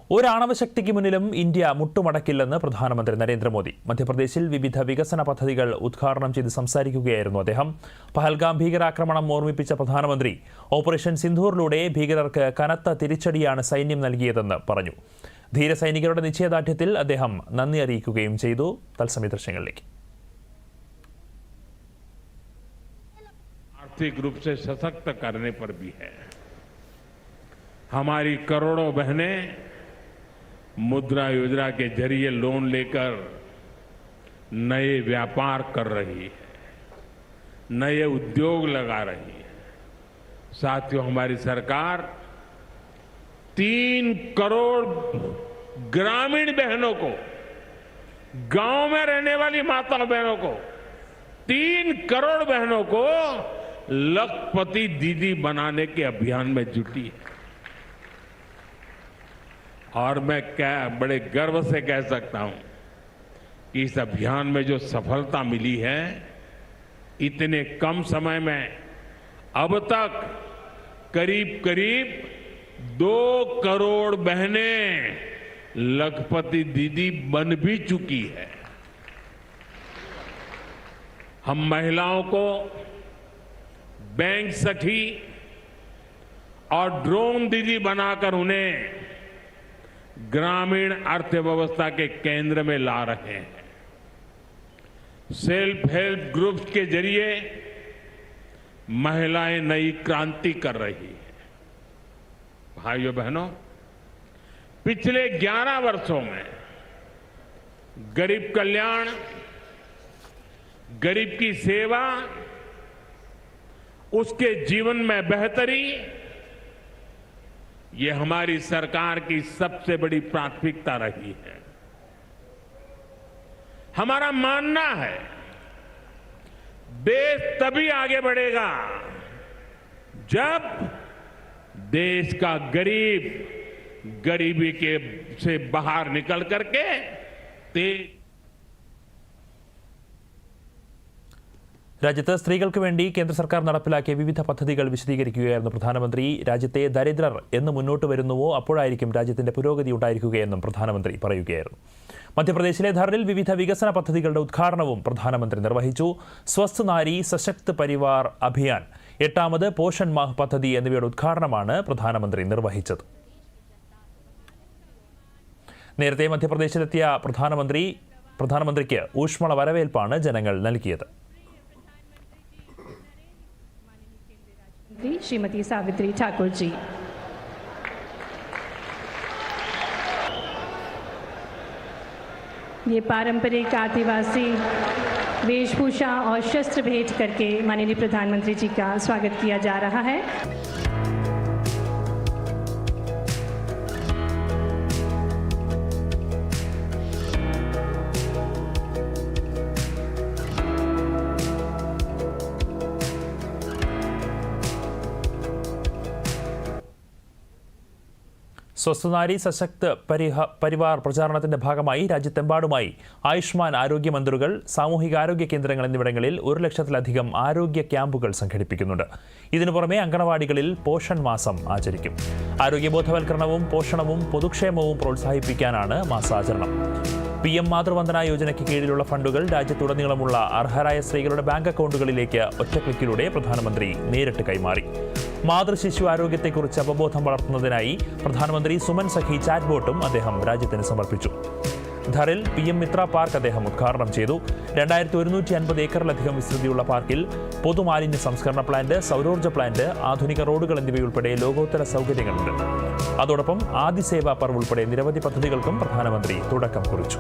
ഒരാണവശക്തിക്ക് മുന്നിലും ഇന്ത്യ മുട്ടുമടക്കില്ലെന്ന് പ്രധാനമന്ത്രി നരേന്ദ്രമോദി. മധ്യപ്രദേശിൽ വിവിധ വികസന പദ്ധതികൾ ഉദ്ഘാടനം ചെയ്ത് സംസാരിക്കുകയായിരുന്നു അദ്ദേഹം. പഹൽഗാം ഭീകരാക്രമണം ഓർമ്മിപ്പിച്ച പ്രധാനമന്ത്രി ഓപ്പറേഷൻ സിന്ധൂറിലൂടെ ഭീകരർക്ക് കനത്ത തിരിച്ചടിയാണ് സൈന്യം നൽകിയതെന്ന് പറഞ്ഞു. ധീരസൈനികരുടെ നിശ്ചയദാർഢ്യത്തിൽ അദ്ദേഹം നന്ദി അറിയിക്കുകയും ചെയ്തു. തത്സമയ ദൃശ്യങ്ങളിലേക്ക്. आर्थिक रूप से सशक्त करने पर भी है। हमारी करोड़ों बहनें मुद्रा योजना के जरिए लोन लेकर नए व्यापार कर रही है, नए उद्योग लगा रही है। साथियों, हमारी सरकार 3 करोड़ ग्रामीण बहनों को, गांव में रहने वाली माता बहनों को, 3 करोड़ बहनों को लखपति दीदी बनाने के अभियान में जुटी है। और मैं बड़े गर्व से कह सकता हूं कि इस अभियान में जो सफलता मिली है, इतने कम समय में अब तक करीब करीब 2 करोड़ बहनें लखपति दीदी बन भी चुकी है। हम महिलाओं को बैंक सखी और ड्रोन दीदी बनाकर उन्हें ग्रामीण अर्थव्यवस्था के केंद्र में ला रहे हैं। सेल्फ हेल्प ग्रुप्स के जरिए महिलाएं नई क्रांति कर रही हैं। भाइयों बहनों, पिछले 11 वर्षों में गरीब कल्याण, गरीब की सेवा, उसके जीवन में बेहतरी, ये हमारी सरकार की सबसे बड़ी प्राथमिकता रही है। हमारा मानना है, देश तभी आगे बढ़ेगा जब देश का गरीब गरीबी के से बाहर निकल करके രാജ്യത്ത് സ്ത്രീകൾക്ക് വേണ്ടി കേന്ദ്ര സർക്കാർ നടപ്പിലാക്കിയ വിവിധ പദ്ധതികൾ വിശദീകരിക്കുകയായിരുന്നു പ്രധാനമന്ത്രി. രാജ്യത്തെ ദരിദ്രർ എന്ന് മുന്നോട്ട് വരുന്നുവോ അപ്പോഴായിരിക്കും രാജ്യത്തിന്റെ പുരോഗതി ഉണ്ടായിരിക്കുകയെന്നും പ്രധാനമന്ത്രി പറയുകയായിരുന്നു. മധ്യപ്രദേശിലെ ധറിൽ വിവിധ വികസന പദ്ധതികളുടെ ഉദ്ഘാടനവും പ്രധാനമന്ത്രി നിർവഹിച്ചു. സ്വസ്ഥ് നാരി സശക്ത് പരിവാർ അഭിയാൻ, 8ാമത് പോഷൻ മാഹ് പദ്ധതി എന്നിവയുടെ ഉദ്ഘാടനമാണ് പ്രധാനമന്ത്രി നിർവഹിച്ചത്. നേരത്തെ മധ്യപ്രദേശിലെത്തിയ പ്രധാനമന്ത്രിക്ക് ഊഷ്മള വരവേൽപ്പാണ് ജനങ്ങൾ നൽകിയത്. श्रीमती सावित्री ठाकुर जी, ये पारंपरिक आदिवासी वेशभूषा और शस्त्र भेंट करके माननीय प्रधानमंत्री जी का स्वागत किया जा रहा है। സ്വസ്ഥ് നാരി സശക്ത് പരിവാർ പ്രചാരണത്തിന്റെ ഭാഗമായി രാജ്യത്തെമ്പാടുമായി ആയുഷ്മാൻ ആരോഗ്യ മന്ദിറുകൾ, സാമൂഹികാരോഗ്യ കേന്ദ്രങ്ങൾ എന്നിവിടങ്ങളിൽ 1 ലക്ഷത്തിലധികം ആരോഗ്യ ക്യാമ്പുകൾ സംഘടിപ്പിക്കുന്നുണ്ട്. ഇതിനു പുറമെ അങ്കണവാടികളിൽ പോഷൺ മാസം ആചരിക്കും. ആരോഗ്യബോധവൽക്കരണവും പോഷണവും പൊതുക്ഷേമവും പ്രോത്സാഹിപ്പിക്കാനാണ് മാസാചരണം. PM മാതൃവന്ദന യോജനയ്ക്ക് കീഴിലുള്ള ഫണ്ടുകൾ രാജ്യത്തുടനീളമുള്ള അർഹരായ സ്ത്രീകളുടെ ബാങ്ക് അക്കൗണ്ടുകളിലേക്ക് ഒറ്റ ക്ലിക്കിലൂടെ പ്രധാനമന്ത്രി നേരിട്ട് കൈമാറി. മാതൃശിശു ആരോഗ്യത്തെക്കുറിച്ച് അവബോധം വളർത്തുന്നതിനായി പ്രധാനമന്ത്രി സുമൻ സഖി ചാറ്റ് ബോട്ടും അദ്ദേഹം രാജ്യത്തിന് സമർപ്പിച്ചു. ധറിൽ PM മിത്ര പാർക്ക് അദ്ദേഹം ഉദ്ഘാടനം ചെയ്തു. 2150 ഏക്കറിലധികം വിസ്തൃതിയുള്ള പാർക്കിൽ പൊതുമാലിന്യ സംസ്കരണ പ്ലാന്റ്, സൗരോർജ്ജ പ്ലാന്റ്, ആധുനിക റോഡുകൾ എന്നിവയുൾപ്പെടെ ലോകോത്തര സൗകര്യങ്ങളുണ്ട്. അതോടൊപ്പം ആദിസേവാ പർവ് ഉൾപ്പെടെ നിരവധി പദ്ധതികൾക്കും പ്രധാനമന്ത്രി തുടക്കം കുറിച്ചു.